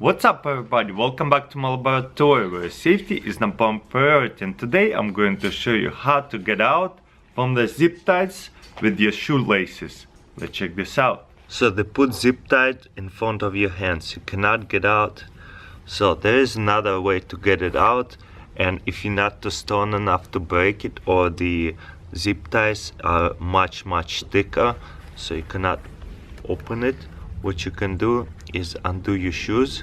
What's up everybody, welcome back to my laboratory where safety is number one priority, and today I'm going to show you how to get out from the zip ties with your shoelaces. Let's check this out. So they put zip ties in front of your hands, you cannot get out. So there is another way to get it out, and if you're not too strong enough to break it, or the zip ties are much thicker so you cannot open it, what you can do is undo your shoes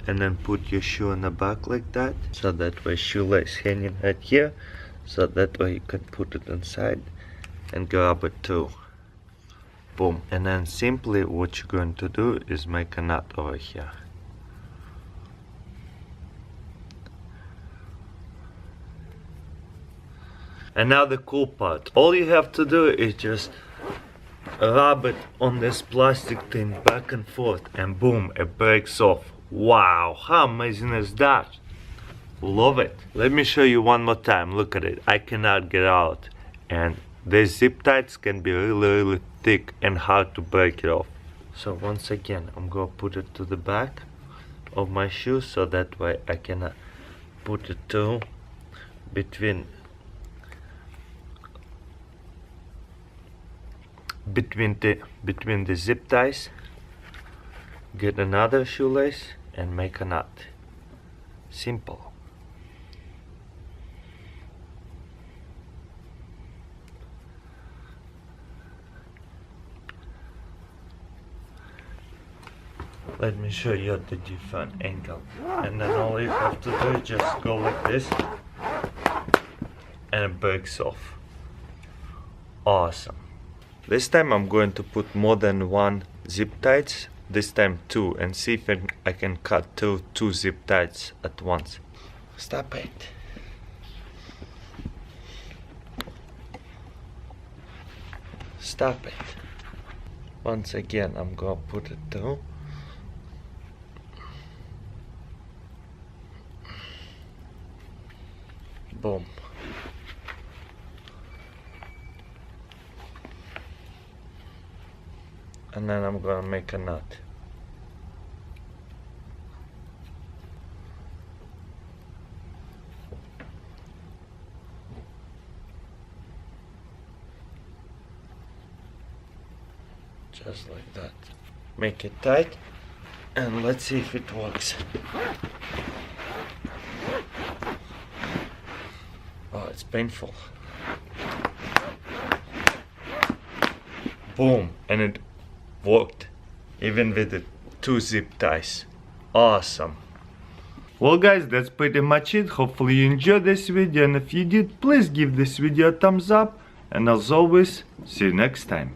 and then put your shoe in the back like that, so that way shoelace hanging right here, so that way you can put it inside and grab it too. Boom. And then simply what you're going to do is make a knot over here. And now the cool part, all you have to do is just rub it on this plastic thing back and forth, and boom, it breaks off. Wow, how amazing is that? Love it. Let me show you one more time. Look at it, I cannot get out, and the zip ties can be really thick and hard to break it off. So once again, I'm gonna put it to the back of my shoe, so that way I can put it through between the zip ties, get another shoelace and make a knot. Simple. Let me show you the different angle, and then all you have to do is just go like this and it breaks off. Awesome. This time I'm going to put more than one zip ties, this time two, and see if I can cut two zip ties at once. Stop it. Stop it. Once again, I'm gonna put it through. Boom. And then I'm gonna make a knot. Just like that. Make it tight, and let's see if it works. Oh, it's painful. Boom, and it worked, even with the two zip ties. Awesome. Well guys, that's pretty much it. Hopefully you enjoyed this video, and if you did, please give this video a thumbs up, and as always, see you next time.